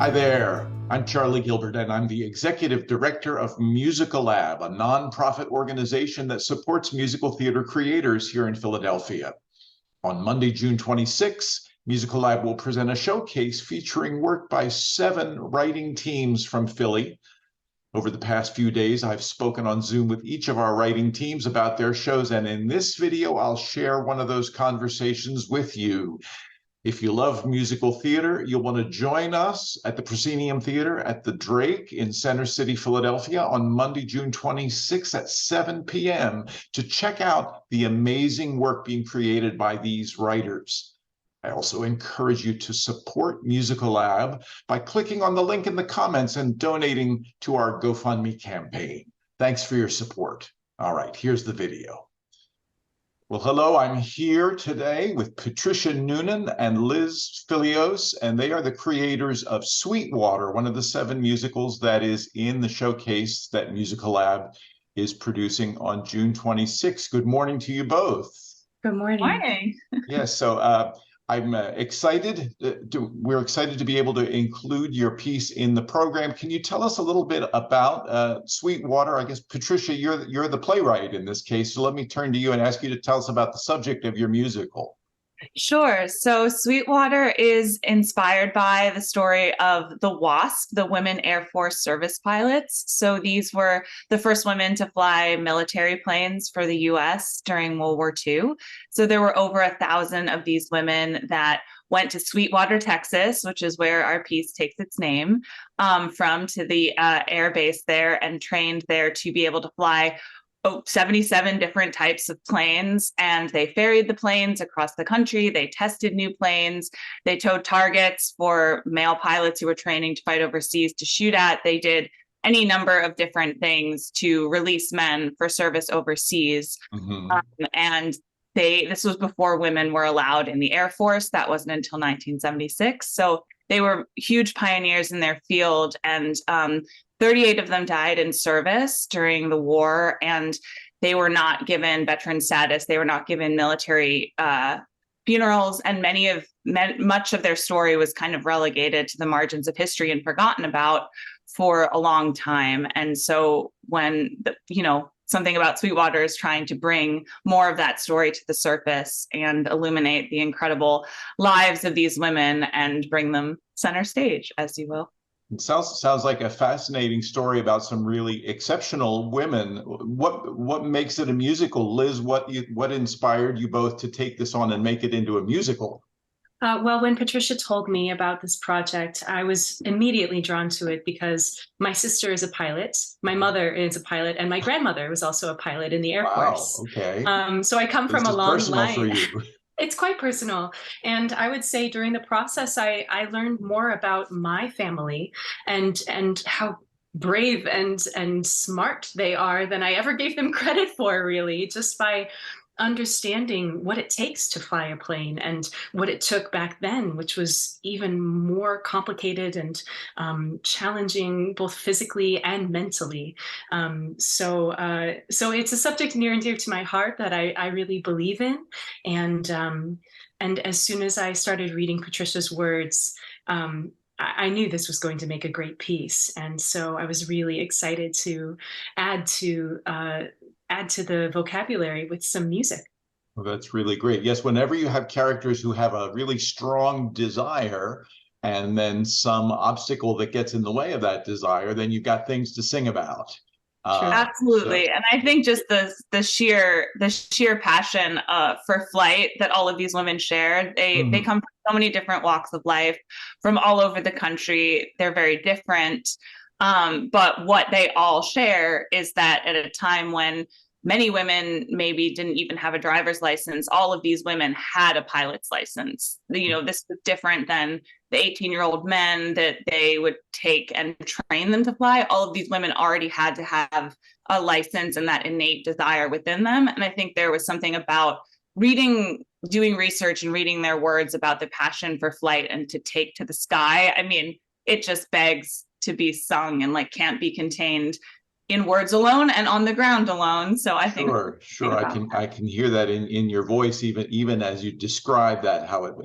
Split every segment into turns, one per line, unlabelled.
Hi there. I'm Charlie Gilbert, and I'm the Executive Director of Musicalab, a nonprofit organization that supports musical theater creators here in Philadelphia. On Monday, June 26, Musicalab will present a showcase featuring work by 7 writing teams from Philly. Over the past few days, I've spoken on Zoom with each of our writing teams about their shows, and in this video, I'll share one of those conversations with you. If you love musical theater, you'll want to join us at the Proscenium Theater at the Drake in Center City, Philadelphia on Monday, June 26th at 7 p.m. to check out the amazing work being created by these writers. I also encourage you to support Musicalab by clicking on the link in the comments and donating to our GoFundMe campaign. Thanks for your support. All right, here's the video. Well, hello, I'm here today with Patricia Noonan and Liz Filios, and they are the creators of Sweetwater, one of the 7 musicals that is in the showcase that Musicalab is producing on June 26th. Good morning to you both.
Good morning.
Morning.
Yes, so I'm excited. We're excited to be able to include your piece in the program. Can you tell us a little bit about Sweetwater? I guess, Patricia, you're the playwright in this case, so let me turn to you and ask you to tell us about the subject of your musical.
Sure. So Sweetwater is inspired by the story of the WASP, the Women Air Force Service Pilots. So these were the first women to fly military planes for the U.S. during World War II. So there were over 1,000 of these women that went to Sweetwater, Texas, which is where our piece takes its name from, to the air base there, and trained there to be able to fly 77 different types of planes, and they ferried the planes across the country. They tested new planes. They towed targets for male pilots who were training to fight overseas to shoot at. They did any number of different things to release men for service overseas. And this was before women were allowed in the Air Force. That wasn't until 1976. So they were huge pioneers in their field, and 38 of them died in service during the war, and they were not given veteran status. They were not given military funerals, and much of their story was kind of relegated to the margins of history and forgotten about for a long time. And so when something about Sweetwater is trying to bring more of that story to the surface and illuminate the incredible lives of these women and bring them center stage, as you will.
It sounds like a fascinating story about some really exceptional women. What makes it a musical? Liz, what inspired you both to take this on and make it into a musical?
Well, when Patricia told me about this project, I was immediately drawn to it because my sister is a pilot, my mother is a pilot, and my grandmother was also a pilot in the Air Force.
Okay.
So I come from a long line.
For you.
It's quite personal. And I would say during the process, I learned more about my family and how brave and smart they are than I ever gave them credit for, really, just by understanding what it takes to fly a plane and what it took back then, which was even more complicated and challenging both physically and mentally. So it's a subject near and dear to my heart that I really believe in. And as soon as I started reading Patricia's words, I knew this was going to make a great piece. And so I was really excited to add to the vocabulary with some music.
Well, that's really great. Yes, whenever you have characters who have a really strong desire and then some obstacle that gets in the way of that desire, then you've got things to sing about.
Sure. Absolutely. And I think just the sheer passion for flight that all of these women share, they come from so many different walks of life from all over the country. They're very different. But what they all share is that at a time when many women maybe didn't even have a driver's license, all of these women had a pilot's license. This was different than the 18-year-old men that they would take and train them to fly. All of these women already had to have a license and that innate desire within them. And I think there was something about doing research and reading their words about the passion for flight and to take to the sky. I mean, it just begs to be sung and can't be contained in words alone and on the ground alone. So I think
sure. I can hear that in your voice, even as you describe that, how it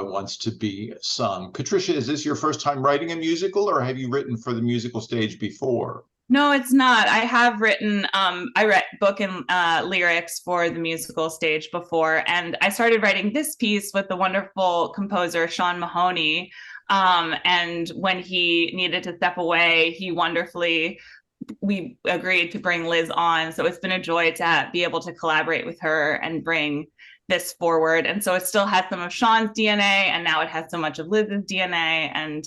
wants to be sung. Patricia, is this your first time writing a musical, or have you written for the musical stage before?
No, it's not. I have written, I read book and lyrics for the musical stage before, and I started writing this piece with the wonderful composer Sean Mahoney. And when he needed to step away, we agreed to bring Liz on. So it's been a joy to be able to collaborate with her and bring this forward. And so it still has some of Sean's DNA, and now it has so much of Liz's DNA. And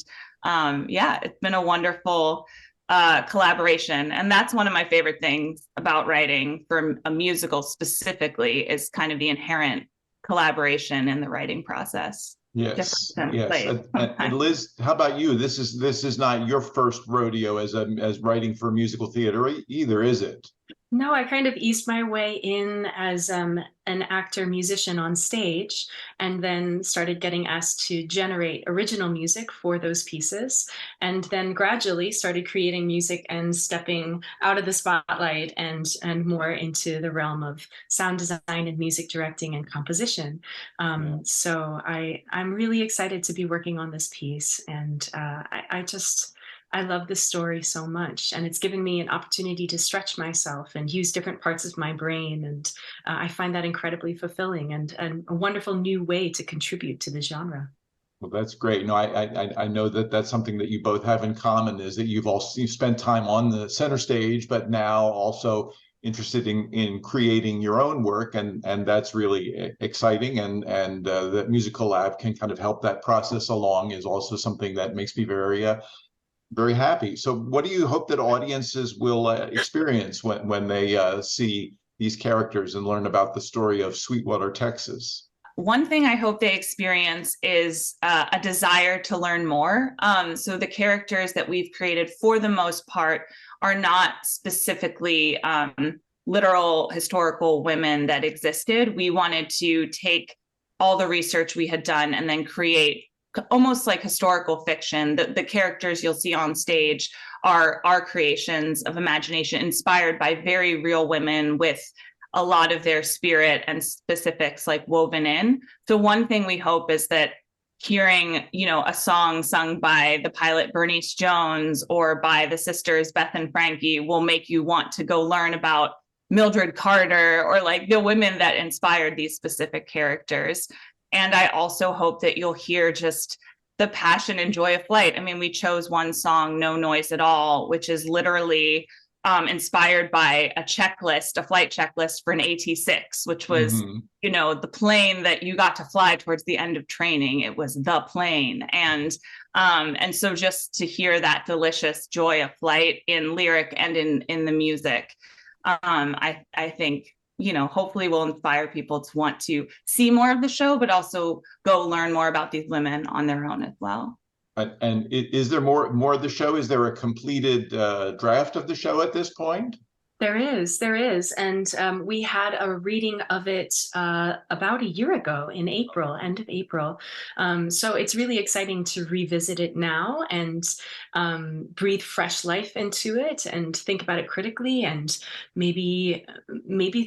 yeah, it's been a wonderful collaboration. And that's one of my favorite things about writing for a musical specifically, is kind of the inherent collaboration in the writing process.
Yes. And Liz, how about you? This is not your first rodeo as writing for musical theater either, is it?
No, I kind of eased my way in as an actor musician on stage, and then started getting asked to generate original music for those pieces, and then gradually started creating music and stepping out of the spotlight and more into the realm of sound design and music directing and composition. So I'm really excited to be working on this piece, and I love this story so much, and it's given me an opportunity to stretch myself and use different parts of my brain. And I find that incredibly fulfilling and a wonderful new way to contribute to the genre.
Well, that's great. No, I know that's something that you both have in common, is that you've spent time on the center stage, but now also interested in creating your own work, and that's really exciting. And the Musical Lab can kind of help that process along, is also something that makes me very happy. So what do you hope that audiences will experience when they see these characters and learn about the story of Sweetwater, Texas?
One thing I hope they experience is a desire to learn more. So the characters that we've created, for the most part, are not specifically literal historical women that existed. We wanted to take all the research we had done and then create almost like historical fiction. The characters you'll see on stage are our creations of imagination, inspired by very real women with a lot of their spirit and specifics like woven in. So one thing we hope is that hearing, a song sung by the pilot Bernice Jones or by the sisters Beth and Frankie will make you want to go learn about Mildred Carter, or like the women that inspired these specific characters. And I also hope that you'll hear just the passion and joy of flight. I mean, we chose one song, No Noise at All, which is literally inspired by a flight checklist for an AT-6, which was, the plane that you got to fly towards the end of training. It was the plane. And so just to hear that delicious joy of flight in lyric and in the music, I think, hopefully will inspire people to want to see more of the show, but also go learn more about these women on their own as well.
And is there more of the show? Is there a completed draft of the show at this point?
There is. And we had a reading of it about a year ago in April, end of April. So it's really exciting to revisit it now and breathe fresh life into it and think about it critically. And maybe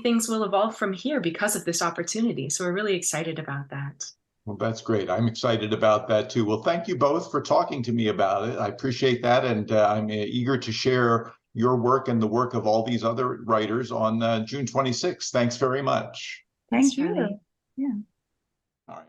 things will evolve from here because of this opportunity. So we're really excited about that.
Well, that's great. I'm excited about that too. Well, thank you both for talking to me about it. I appreciate that. And I'm eager to share your work and the work of all these other writers on June 26th. Thanks very much.
Thank you. Yeah.
All right.